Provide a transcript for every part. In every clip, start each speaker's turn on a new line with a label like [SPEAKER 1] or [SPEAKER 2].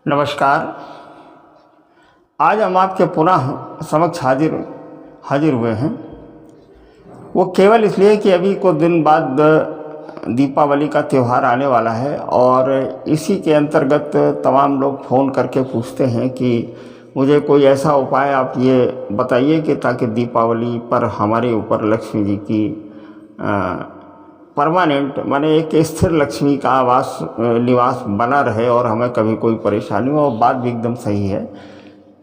[SPEAKER 1] नमस्कार। आज हम आपके पुनः समक्ष हाजिर हुए हैं। वो केवल इसलिए कि अभी कुछ दिन बाद दीपावली का त्यौहार आने वाला है और इसी के अंतर्गत तमाम लोग फ़ोन करके पूछते हैं कि मुझे कोई ऐसा उपाय आप ये बताइए कि ताकि दीपावली पर हमारे ऊपर लक्ष्मी जी की परमानेंट माने एक स्थिर लक्ष्मी का निवास बना रहे और हमें कभी कोई परेशानी हो। और बात भी एकदम सही है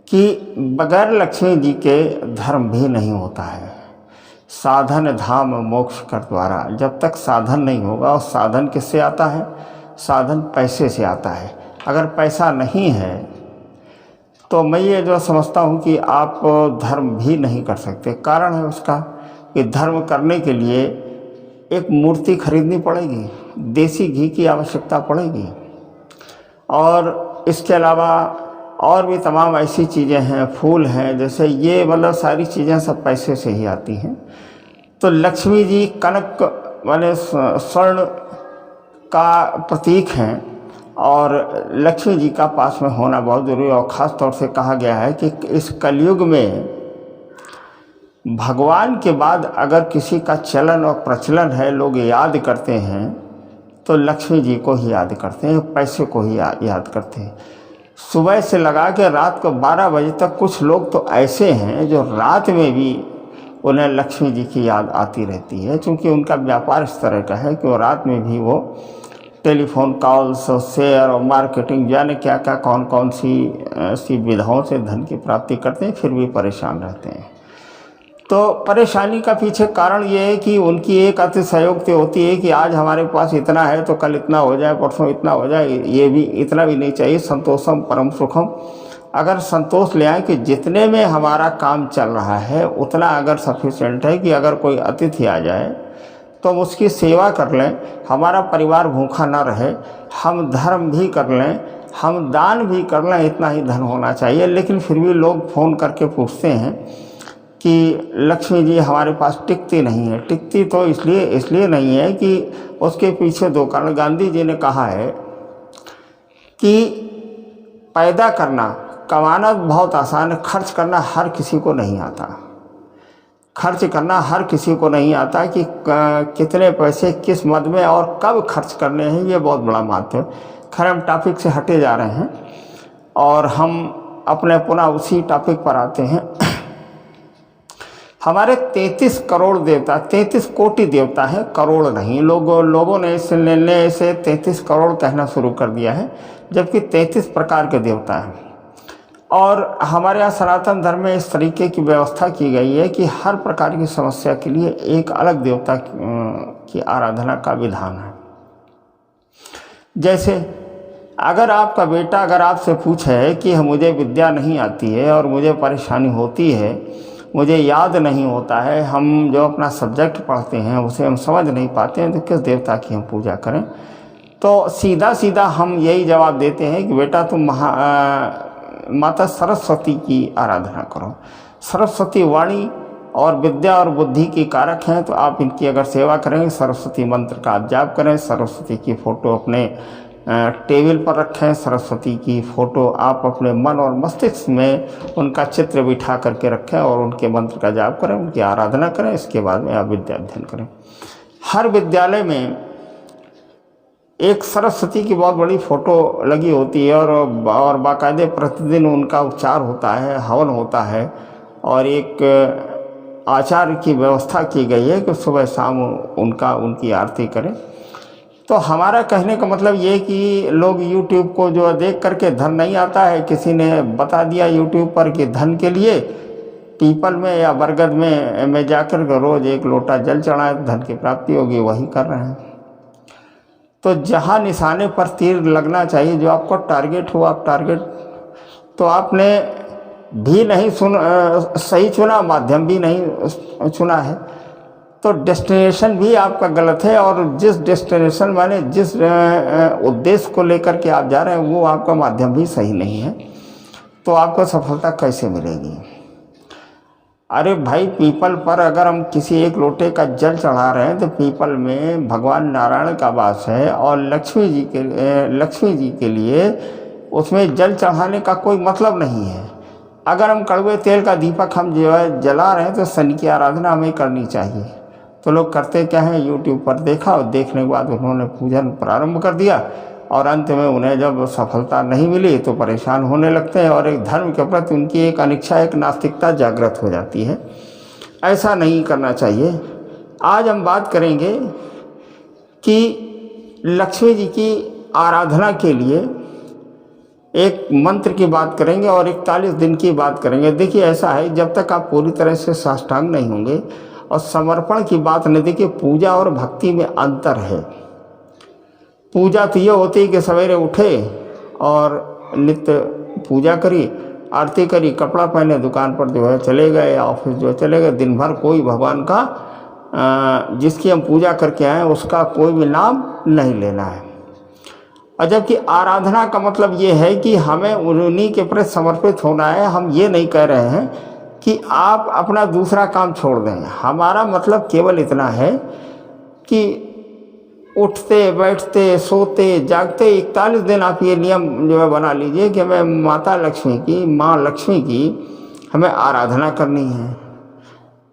[SPEAKER 1] कि बगैर लक्ष्मी जी के धर्म भी नहीं होता है। साधन धाम मोक्ष कर द्वारा, जब तक साधन नहीं होगा, और साधन किससे आता है? साधन पैसे से आता है। अगर पैसा नहीं है तो मैं ये जो समझता हूँ कि आप धर्म भी नहीं कर सकते। कारण है उसका कि धर्म करने के लिए एक मूर्ति खरीदनी पड़ेगी, देसी घी की आवश्यकता पड़ेगी, और इसके अलावा और भी तमाम ऐसी चीज़ें हैं, फूल हैं, जैसे ये मतलब सारी चीज़ें सब पैसे से ही आती हैं। तो लक्ष्मी जी कनक माने स्वर्ण का प्रतीक हैं और लक्ष्मी जी का पास में होना बहुत ज़रूरी है। और ख़ास तौर से कहा गया है कि इस कलयुग में भगवान के बाद अगर किसी का चलन और प्रचलन है, लोग याद करते हैं, तो लक्ष्मी जी को ही याद करते हैं, पैसे को ही याद करते हैं। सुबह से लगा के रात को 12 बजे तक कुछ लोग तो ऐसे हैं जो रात में भी उन्हें लक्ष्मी जी की याद आती रहती है, क्योंकि उनका व्यापार इस तरह का है कि वो रात में भी वो टेलीफोन कॉल्स और शेयर और मार्केटिंग जाने क्या क्या कौन कौन सी विधाओं से धन की प्राप्ति करते हैं, फिर भी परेशान रहते हैं। तो परेशानी का पीछे कारण ये है कि उनकी एक अतिशयोक्ति होती है कि आज हमारे पास इतना है तो कल इतना हो जाए, परसों इतना हो जाए। ये भी इतना भी नहीं चाहिए। संतोषम परम सुखम। अगर संतोष ले आए कि जितने में हमारा काम चल रहा है उतना अगर सफिशिएंट है कि अगर कोई अतिथि आ जाए तो हम उसकी सेवा कर लें, हमारा परिवार भूखा ना रहे, हम धर्म भी कर लें, हम दान भी कर लें, इतना ही धन होना चाहिए। लेकिन फिर भी लोग फ़ोन करके पूछते हैं कि लक्ष्मी जी हमारे पास टिकती नहीं है। टिकती तो इसलिए नहीं है कि उसके पीछे दो कारण। गांधी जी ने कहा है कि पैदा करना, कमाना बहुत आसान है, खर्च करना हर किसी को नहीं आता। खर्च करना हर किसी को नहीं आता कि कितने पैसे किस मद में और कब खर्च करने हैं, ये बहुत बड़ा महत्व है। खैर, हम टॉपिक से हटे जा रहे हैं और हम अपने पुनः उसी टॉपिक पर आते हैं। हमारे 33 करोड़ देवता, 33 कोटि देवता है, करोड़ नहीं। लोगों ने इस निर्णय से 33 करोड़ कहना शुरू कर दिया है, जबकि 33 प्रकार के देवता हैं। और हमारे यहाँ सनातन धर्म में इस तरीके की व्यवस्था की गई है कि हर प्रकार की समस्या के लिए एक अलग देवता की आराधना का विधान है। जैसे अगर आपका बेटा अगर आपसे पूछे कि मुझे विद्या नहीं आती है और मुझे परेशानी होती है, मुझे याद नहीं होता है, हम जो अपना सब्जेक्ट पढ़ते हैं उसे हम समझ नहीं पाते हैं, तो किस देवता की हम पूजा करें? तो सीधा हम यही जवाब देते हैं कि बेटा तुम माता सरस्वती की आराधना करो। सरस्वती वाणी और विद्या और बुद्धि की कारक हैं, तो आप इनकी अगर सेवा करेंगे, सरस्वती मंत्र का आप जाप करें, सरस्वती की फ़ोटो अपने टेबल पर रखें, सरस्वती की फ़ोटो आप अपने मन और मस्तिष्क में उनका चित्र बिठा करके रखें और उनके मंत्र का जाप करें, उनकी आराधना करें। इसके बाद में आप विद्या अध्ययन करें। हर विद्यालय में एक सरस्वती की बहुत बड़ी फ़ोटो लगी होती है और बाकायदे प्रतिदिन उनका उपचार होता है, हवन होता है, और एक आचार्य की व्यवस्था की गई है कि सुबह शाम उनकी आरती करें। तो हमारा कहने का मतलब ये कि लोग YouTube को जो देख करके धन नहीं आता है, किसी ने बता दिया YouTube पर कि धन के लिए पीपल में या बरगद में जाकर रोज़ एक लोटा जल चढ़ाए धन की प्राप्ति होगी, वही कर रहे हैं। तो जहाँ निशाने पर तीर लगना चाहिए, जो आपको टारगेट हो, आप टारगेट तो आपने भी नहीं सही चुना, माध्यम भी नहीं चुना है, तो डेस्टिनेशन भी आपका गलत है। और जिस डेस्टिनेशन माने जिस उद्देश्य को लेकर के आप जा रहे हैं, वो आपका माध्यम भी सही नहीं है, तो आपको सफलता कैसे मिलेगी? अरे भाई, पीपल पर अगर हम किसी एक लोटे का जल चढ़ा रहे हैं तो पीपल में भगवान नारायण का वास है और लक्ष्मी जी के लिए उसमें जल चढ़ाने का कोई मतलब नहीं है। अगर हम कड़वे तेल का दीपक हम जो है जला रहे हैं तो शनि की आराधना हमें करनी चाहिए। तो लोग करते क्या हैं, यूट्यूब पर देखा और देखने के बाद उन्होंने पूजन प्रारंभ कर दिया और अंत में उन्हें जब सफलता नहीं मिली तो परेशान होने लगते हैं और एक धर्म के प्रति उनकी एक अनिच्छा, एक नास्तिकता जागृत हो जाती है। ऐसा नहीं करना चाहिए। आज हम बात करेंगे कि लक्ष्मी जी की आराधना के लिए एक मंत्र की बात करेंगे और 41 दिन की बात करेंगे। देखिए ऐसा है, जब तक आप पूरी तरह से साष्टांग नहीं होंगे और समर्पण की बात नहीं, देखिए पूजा और भक्ति में अंतर है। पूजा तो ये होती है कि सवेरे उठे और नित्य पूजा करी, आरती करी, कपड़ा पहने, दुकान पर जो है चले गए, ऑफिस जो है चले गए, दिन भर कोई भगवान का जिसकी हम पूजा करके आए उसका कोई भी नाम नहीं लेना है। और जबकि आराधना का मतलब ये है कि हमें उन्हीं के प्रति समर्पित होना है। हम ये नहीं कह रहे हैं कि आप अपना दूसरा काम छोड़ दें। हमारा मतलब केवल इतना है कि उठते बैठते सोते जागते 41 दिन आप ये नियम जो है बना लीजिए कि हमें माता लक्ष्मी की, माँ लक्ष्मी की हमें आराधना करनी है।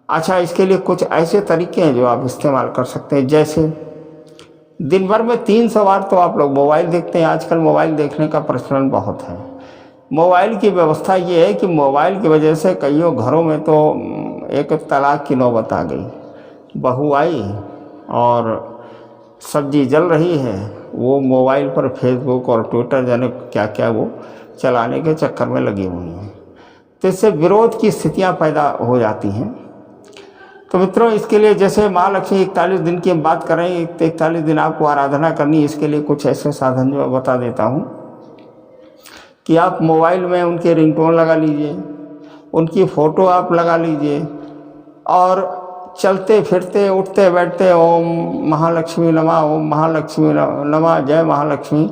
[SPEAKER 1] अच्छा, इसके लिए कुछ ऐसे तरीके हैं जो आप इस्तेमाल कर सकते हैं। जैसे दिन भर में 300 बार तो आप लोग मोबाइल देखते हैं। आजकल मोबाइल देखने का प्रचलन बहुत है। मोबाइल की व्यवस्था ये है कि मोबाइल की वजह से कईयों घरों में तो एक तलाक की नौबत आ गई। बहू आई और सब्जी जल रही है, वो मोबाइल पर फेसबुक और ट्विटर जाने क्या क्या वो चलाने के चक्कर में लगी हुई हैं। तो इससे विरोध की स्थितियां पैदा हो जाती हैं। तो मित्रों, इसके लिए जैसे माँ लक्ष्मी 41 दिन की हम बात कर रहे हैं, 41 दिन आपको आराधना करनी। इसके लिए कुछ ऐसे साधन जो बता देता हूँ कि आप मोबाइल में उनके रिंगटोन लगा लीजिए, उनकी फ़ोटो आप लगा लीजिए और चलते फिरते उठते बैठते ओम महालक्ष्मी नमः, ओम महालक्ष्मी नमः, जय महालक्ष्मी,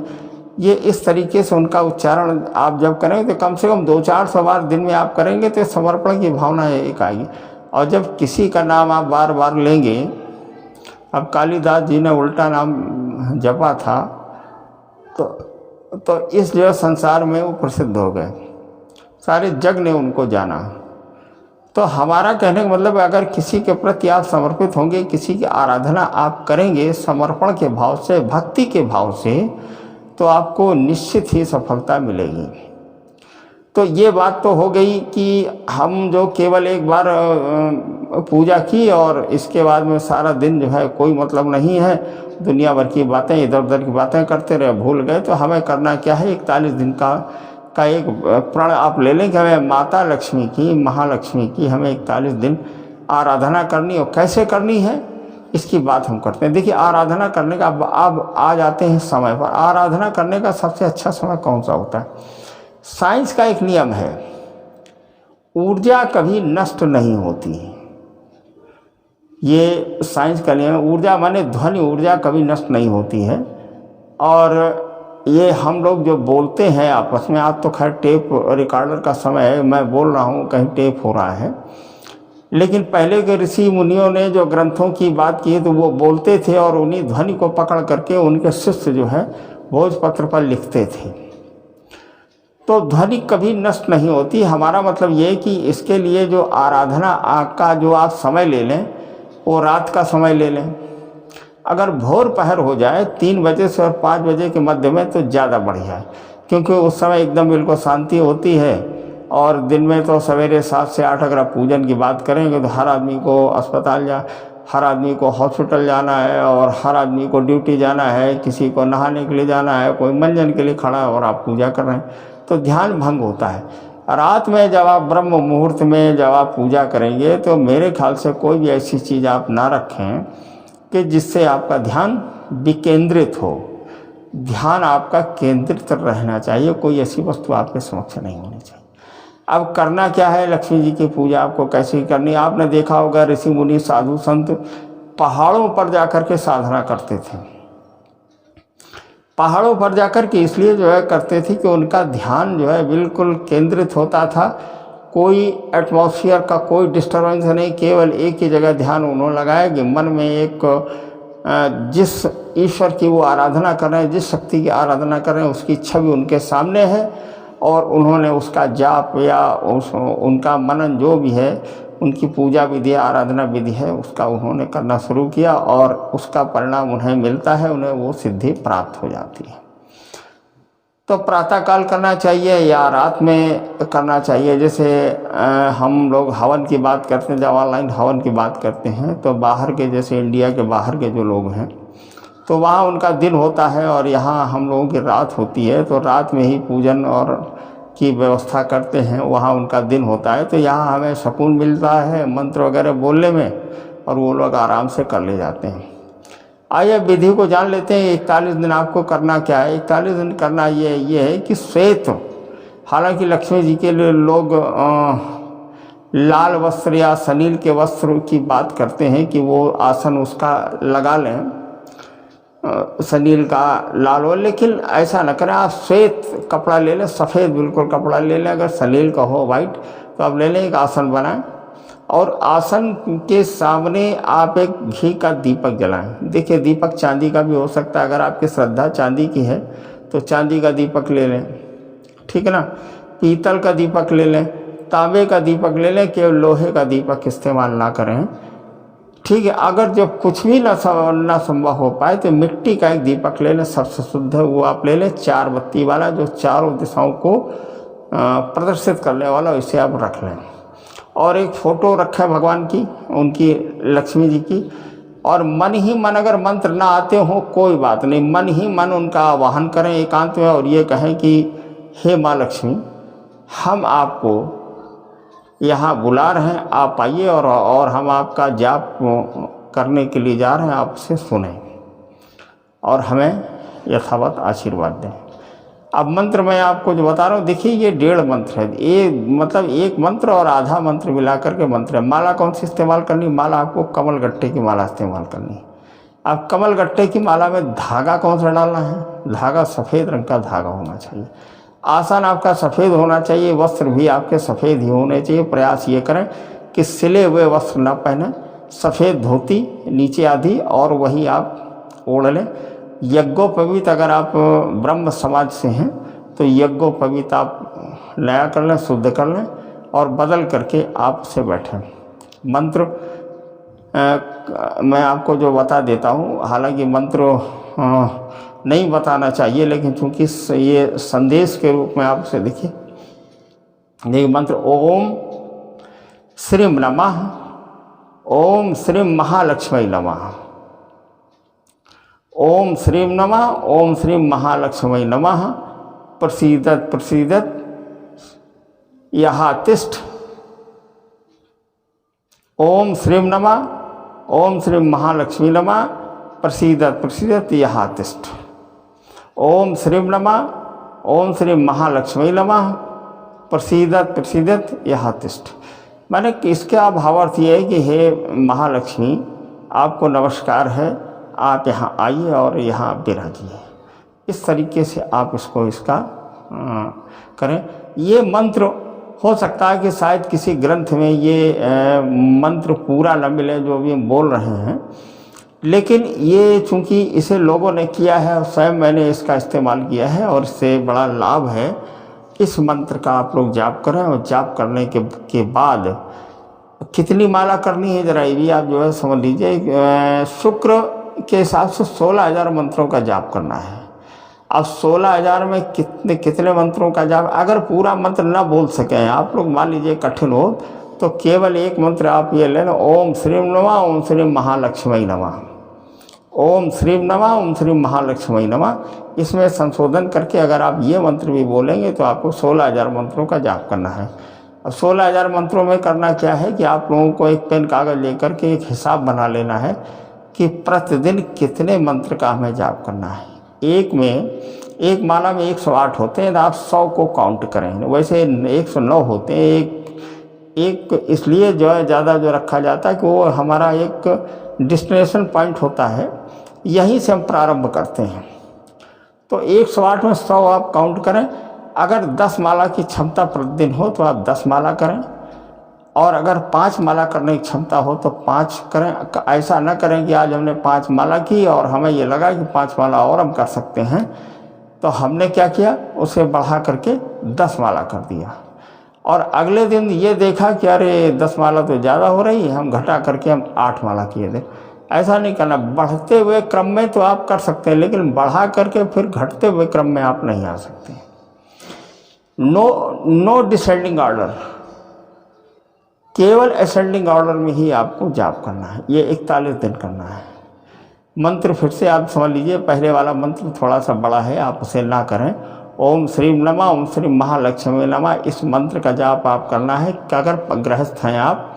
[SPEAKER 1] ये इस तरीके से उनका उच्चारण आप जब करेंगे तो कम से कम 200-400 बार दिन में आप करेंगे तो समर्पण की भावना एक आएगी। और जब किसी का नाम आप बार बार लेंगे, अब कालिदास जी ने उल्टा नाम जपा था तो इस जो संसार में वो प्रसिद्ध हो गए, सारे जग ने उनको जाना। तो हमारा कहने का मतलब, अगर किसी के प्रति आप समर्पित होंगे, किसी की आराधना आप करेंगे समर्पण के भाव से, भक्ति के भाव से, तो आपको निश्चित ही सफलता मिलेगी। तो ये बात तो हो गई कि हम जो केवल एक बार पूजा की और इसके बाद में सारा दिन जो है कोई मतलब नहीं है, दुनिया भर की बातें, इधर उधर की बातें करते रहे, भूल गए। तो हमें करना क्या है, 41 दिन का एक प्रण आप ले लें कि हमें माता लक्ष्मी की, महालक्ष्मी की हमें 41 दिन आराधना करनी। और कैसे करनी है इसकी बात हम करते हैं। देखिए, आराधना करने का अब आ जाते हैं समय पर। आराधना करने का सबसे अच्छा समय कौन सा होता है? साइंस का एक नियम है, ऊर्जा कभी नष्ट नहीं होती। ये साइंस का नियम है। ऊर्जा माने ध्वनि, ऊर्जा कभी नष्ट नहीं होती है। और ये हम लोग जो बोलते हैं आपस में, आज तो खैर टेप रिकॉर्डर का समय है, मैं बोल रहा हूँ, कहीं टेप हो रहा है, लेकिन पहले के ऋषि मुनियों ने जो ग्रंथों की बात की है तो वो बोलते थे और उन्हीं ध्वनि को पकड़ करके उनके शिष्य जो है भोजपत्र पर लिखते थे। तो ध्वनि कभी नष्ट नहीं होती। हमारा मतलब ये है कि इसके लिए जो आराधना का जो आप समय ले लें वो रात का समय ले लें। अगर भोर पहर हो जाए 3 बजे से और 5 बजे के मध्य में तो ज़्यादा बढ़िया है, क्योंकि उस समय एकदम बिल्कुल शांति होती है। और दिन में तो सवेरे 7 से 8 अगर आप पूजन की बात करेंगे तो हर आदमी को अस्पताल हर आदमी को हॉस्पिटल जाना है और हर आदमी को ड्यूटी जाना है, किसी को नहाने के लिए जाना है, कोई मंजन के लिए खड़ा है और आप पूजा कर रहे हैं, तो ध्यान भंग होता है। रात में जब आप ब्रह्म मुहूर्त में जब आप पूजा करेंगे तो मेरे ख्याल से कोई भी ऐसी चीज़ आप ना रखें कि जिससे आपका ध्यान विकेंद्रित हो। ध्यान आपका केंद्रित रहना चाहिए, कोई ऐसी वस्तु आपके समक्ष नहीं होनी चाहिए। अब करना क्या है, लक्ष्मी जी की पूजा आपको कैसे करनी है? आपने देखा होगा ऋषि मुनि साधु संत पहाड़ों पर जाकर के साधना करते थे। पहाड़ों पर जाकर के इसलिए जो है करते थे कि उनका ध्यान जो है बिल्कुल केंद्रित होता था, कोई एटमॉस्फेयर का कोई डिस्टर्बेंस नहीं, केवल एक ही जगह ध्यान उन्होंने लगाया कि मन में एक जिस ईश्वर की वो आराधना कर रहे हैं, जिस शक्ति की आराधना कर रहे हैं, उसकी छवि उनके सामने है और उन्होंने उसका जाप या उनका मनन जो भी है, उनकी पूजा विधि, आराधना विधि है, उसका उन्होंने करना शुरू किया और उसका परिणाम उन्हें मिलता है, उन्हें वो सिद्धि प्राप्त हो जाती है। तो प्रातःकाल करना चाहिए या रात में करना चाहिए। जैसे हम लोग हवन की बात करते हैं, जब ऑनलाइन हवन की बात करते हैं, तो बाहर के, जैसे इंडिया के बाहर के जो लोग हैं, तो वहाँ उनका दिन होता है और यहाँ हम लोगों की रात होती है, तो रात में ही पूजन और की व्यवस्था करते हैं, वहाँ उनका दिन होता है। तो यहाँ हमें सुकून मिलता है मंत्र वगैरह बोलने में और वो लोग आराम से कर ले जाते हैं। आइए विधि को जान लेते हैं। 41 दिन आपको करना क्या है। 41 दिन करना ये है कि श्वेत, हालांकि लक्ष्मी जी के लिए लोग लाल वस्त्र या सनील के वस्त्र की बात करते हैं कि वो आसन उसका लगा लें, सनील का लाल हो, लेकिन ऐसा न करें। आप श्वेत कपड़ा ले लें, सफ़ेद बिल्कुल कपड़ा ले लें। अगर सनील का हो वाइट तो आप ले लें, एक आसन बनाएं और आसन के सामने आप एक घी का दीपक जलाएं। देखिए दीपक चांदी का भी हो सकता है, अगर आपकी श्रद्धा चांदी की है तो चांदी का दीपक ले लें, ठीक है ना। पीतल का दीपक ले लें, तांबे का दीपक ले लें, केवल लोहे का दीपक इस्तेमाल ना करें, ठीक है। अगर जब कुछ भी ना संभव हो पाए तो मिट्टी का एक दीपक ले लें, सबसे शुद्ध वो आप ले लें, 4 बत्ती वाला, जो चारों दिशाओं को प्रदर्शित करने वाला, इसे आप रख लें। और एक फ़ोटो रखें भगवान की, उनकी, लक्ष्मी जी की, और मन ही मन, अगर मंत्र ना आते हो कोई बात नहीं, मन ही मन उनका आवाहन करें एकांत में और ये कहें कि हे माँ लक्ष्मी, हम आपको यहाँ बुला रहे हैं, आप आइए और हम आपका जाप करने के लिए जा रहे हैं, आपसे सुने और हमें यथावत आशीर्वाद दें। अब मंत्र मैं आपको जो बता रहा हूँ, देखिए ये 1.5 मंत्र है, ये मतलब एक मंत्र और आधा मंत्र मिला करके मंत्र है। माला कौन सी इस्तेमाल करनी? माला आपको कमल गट्टे की माला इस्तेमाल करनी है। अब कमल गट्टे की माला में धागा कौन सा डालना है? धागा सफ़ेद रंग का धागा होना चाहिए। आसन आपका सफ़ेद होना चाहिए, वस्त्र भी आपके सफ़ेद ही होने चाहिए। प्रयास ये करें कि सिले हुए वस्त्र न पहने, सफ़ेद धोती नीचे आधी और वही आप ओढ़ लें। यज्ञोपवीत, अगर आप ब्रह्म समाज से हैं तो यज्ञोपवीत आप नया कर लें, शुद्ध कर लें और बदल करके आप से बैठें। मंत्र मैं आपको जो बता देता हूँ, हालांकि मंत्र नहीं बताना चाहिए, लेकिन चूंकि ये संदेश के रूप में आपसे देखिए मंत्र, ओम श्रीं नमः, ओम श्रीं महालक्ष्मी नमः, ओम श्रीं नमः, ओम श्रीं महालक्ष्मी नमः, प्रसीदत प्रसीदत यहाँ तिष्ठ, ओम श्रीं नमः, ओम श्रीं महालक्ष्मी नमः, प्रसीदत प्रसीदत यहाँ तिष्ठ, ओम श्रीं नमः, ओम श्रीं महालक्ष्मी नमः, प्रसीदत प्रसीदत यहाँ तिष्ठ। माने कि इसका भावार्थ ये है कि हे महालक्ष्मी, आपको नमस्कार है, आप यहाँ आइए और यहाँ विराजिए। इस तरीके से आप इसका करें। ये मंत्र हो सकता है कि शायद किसी ग्रंथ में ये मंत्र पूरा न मिले जो भी हम बोल रहे हैं, लेकिन ये चूँकि इसे लोगों ने किया है, स्वयं मैंने इसका इस्तेमाल किया है और इससे बड़ा लाभ है। इस मंत्र का आप लोग जाप करें और जाप करने के बाद कितनी माला करनी है जरा ये भी आप जो है समझ लीजिए। शुक्र के हिसाब से 16,000 मंत्रों का जाप करना है। अब 16,000 में कितने मंत्रों का जाप, अगर पूरा मंत्र ना बोल सकें आप लोग, मान लीजिए कठिन हो, तो केवल एक मंत्र आप ये लेना, ओम श्रीं नमः, ओम श्रीं महालक्ष्मी नमः, ओम श्रीं नमः, ओम श्रीं महालक्ष्मी नमः। इसमें संशोधन करके अगर आप ये मंत्र भी बोलेंगे तो आपको 16,000 मंत्रों का जाप करना है। अब 16,000 मंत्रों में करना क्या है कि आप लोगों को एक पेन कागज़ लेकर के एक हिसाब बना लेना है कि प्रतिदिन कितने मंत्र का हमें जाप करना है। एक माला में 108 होते हैं, तो आप 100 को काउंट करें। वैसे 109 होते हैं। एक इसलिए जो है ज़्यादा जो रखा जाता है कि वो हमारा एक डेस्टिनेशन पॉइंट होता है, यहीं से हम प्रारंभ करते हैं। तो 108 में 100 आप काउंट करें। अगर 10 माला की क्षमता प्रतिदिन हो तो आप 10 माला करें और अगर 5 माला करने की क्षमता हो तो 5 करें। ऐसा न करें कि आज हमने 5 माला की और हमें ये लगा कि 5 माला और हम कर सकते हैं, तो हमने क्या किया, उसे बढ़ा करके 10 माला कर दिया। और अगले दिन ये देखा कि अरे 10 माला तो ज़्यादा हो रही है, हम घटा करके हम 8 माला किए थे। ऐसा नहीं करना। बढ़ते हुए क्रम में तो आप कर सकते हैं, लेकिन बढ़ा करके फिर घटते हुए क्रम में आप नहीं आ सकते। नो डिसेंडिंग ऑर्डर, केवल असेंडिंग ऑर्डर में ही आपको जाप करना है। ये 41 दिन करना है। मंत्र फिर से आप समझ लीजिए, पहले वाला मंत्र थोड़ा सा बड़ा है, आप उसे ना करें। ओम श्री नमः, ओम श्री महालक्ष्मी नमः, इस मंत्र का जाप आप करना है। कि अगर गृहस्थ हैं आप,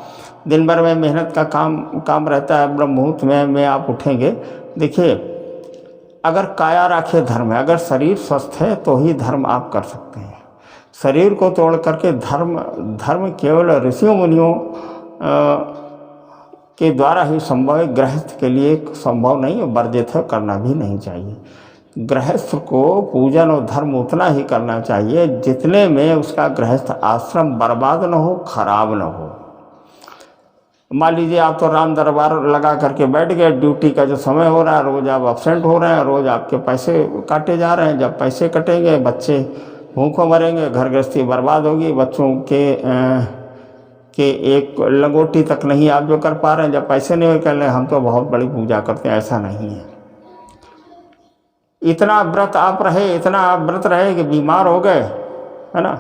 [SPEAKER 1] दिन भर में मेहनत का काम रहता है, ब्रह्म मुहूर्त में आप उठेंगे। देखिए, अगर काया राखे धर्म है, अगर शरीर स्वस्थ है तो ही धर्म आप कर सकते हैं। शरीर को तोड़ करके धर्म केवल ऋषियों मुनियों के द्वारा ही संभव है, गृहस्थ के लिए संभव नहीं है, वर्जित है, करना भी नहीं चाहिए। गृहस्थ को पूजन और धर्म उतना ही करना चाहिए जितने में उसका गृहस्थ आश्रम बर्बाद न हो, खराब न हो। मान लीजिए आप तो राम दरबार लगा करके बैठ गए, ड्यूटी का जो समय हो रहा है, रोज़ आप अब्सेंट हो रहे हैं, रोज़ आपके पैसे काटे जा रहे हैं। जब पैसे कटेंगे, बच्चे भूखों मरेंगे, घर गृहस्थी बर्बाद होगी, बच्चों के एक लंगोटी तक नहीं आप जो कर पा रहे हैं। जब पैसे नहीं कर रहे, हम तो बहुत बड़ी पूजा करते हैं, ऐसा नहीं है। इतना व्रत आप रहे, इतना आप व्रत रहे कि बीमार हो गए, है ना,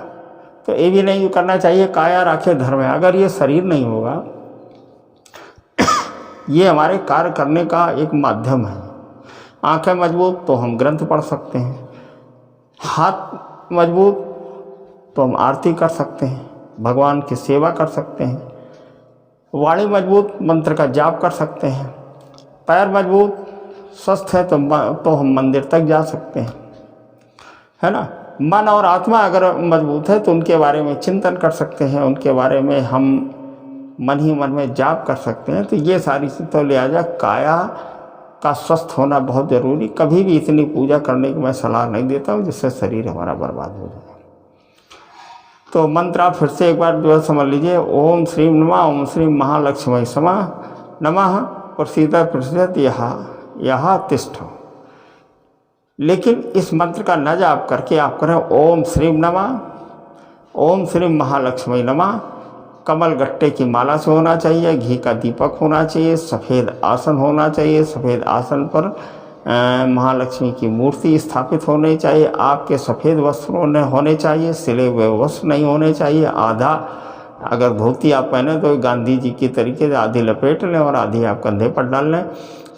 [SPEAKER 1] तो ये भी नहीं करना चाहिए। काया राखे धर्म है। अगर ये शरीर नहीं होगा, ये हमारे कार्य करने का एक माध्यम है। आंखें मजबूत तो हम ग्रंथ पढ़ सकते हैं, हाथ मजबूत तो हम आरती कर सकते हैं, भगवान की सेवा कर सकते हैं, वाणी मजबूत मंत्र का जाप कर सकते हैं, पैर मजबूत स्वस्थ है तो हम मंदिर तक जा सकते हैं, है ना। मन और आत्मा अगर मजबूत है तो उनके बारे में चिंतन कर सकते हैं, उनके बारे में हम मन ही मन में जाप कर सकते हैं। तो ये सारी तो लिहाजा काया का स्वस्थ होना बहुत ज़रूरी। कभी भी इतनी पूजा करने की मैं सलाह नहीं देता हूँ जिससे शरीर हमारा बर्बाद हो जाए। तो मंत्र आप फिर से एक बार जो है समझ लीजिए, ओम श्री नमः, ओम श्री महालक्ष्मी नमः, प्रसिद्ध यह तिष्ठ। लेकिन इस मंत्र का न जाप करके आप करें ओम श्री नमः, ओम श्री महालक्ष्मी नमः। कमल गट्टे की माला से होना चाहिए, घी का दीपक होना चाहिए, सफ़ेद आसन होना चाहिए, सफ़ेद आसन पर महालक्ष्मी की मूर्ति स्थापित होनी चाहिए। आपके सफ़ेद वस्त्रों होने चाहिए, सिले हुए वस्त्र नहीं होने चाहिए। आधा अगर धोती आप पहने तो गांधी जी की तरीके से आधी लपेट लें और आधी आप कंधे पर डाल लें।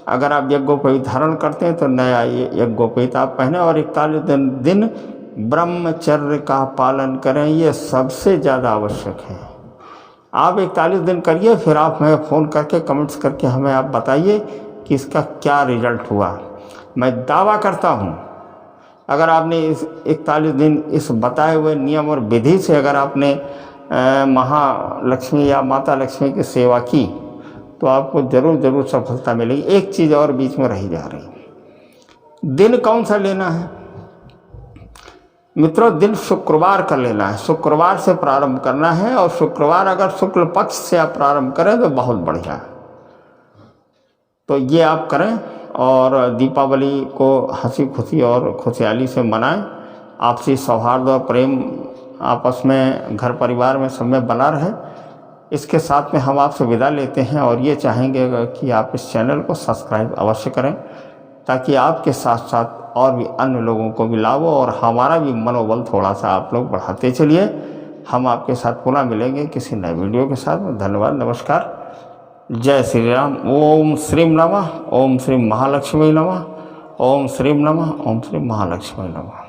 [SPEAKER 1] अगर आप यज्ञोपवीत धारण करते हैं तो नया यज्ञोपवीत आप पहने और 41 दिन ब्रह्मचर्य का पालन करें। ये सबसे ज़्यादा आवश्यक है। आप 41 दिन करिए, फिर आप हमें फ़ोन करके कमेंट्स करके हमें आप बताइए कि इसका क्या रिजल्ट हुआ। मैं दावा करता हूँ, अगर आपने इस 41 दिन इस बताए हुए नियम और विधि से अगर आपने महालक्ष्मी या माता लक्ष्मी की सेवा की तो आपको ज़रूर सफलता मिलेगी। एक चीज़ और बीच में रही जा रही, दिन कौन सा लेना है मित्रों? दिन शुक्रवार का लेना है, शुक्रवार से प्रारंभ करना है। और शुक्रवार अगर शुक्ल पक्ष से आप प्रारंभ करें तो बहुत बढ़िया। तो ये आप करें और दीपावली को हंसी खुशी और खुशहाली से मनाएं। आपसी सौहार्द और प्रेम आपस में घर परिवार में सब में बना रहे। इसके साथ में हम आपसे विदा लेते हैं और ये चाहेंगे कि आप इस चैनल को सब्सक्राइब अवश्य करें, ताकि आपके साथ साथ और भी अन्य लोगों को भी लाभ हो और हमारा भी मनोबल थोड़ा सा आप लोग बढ़ाते चलिए। हम आपके साथ पुनः मिलेंगे किसी नए वीडियो के साथ। धन्यवाद, नमस्कार, जय श्री राम। ओम श्री नमः, ओम श्री महालक्ष्मी नमः, ओम श्री नमः, ओम श्री महालक्ष्मी नमः।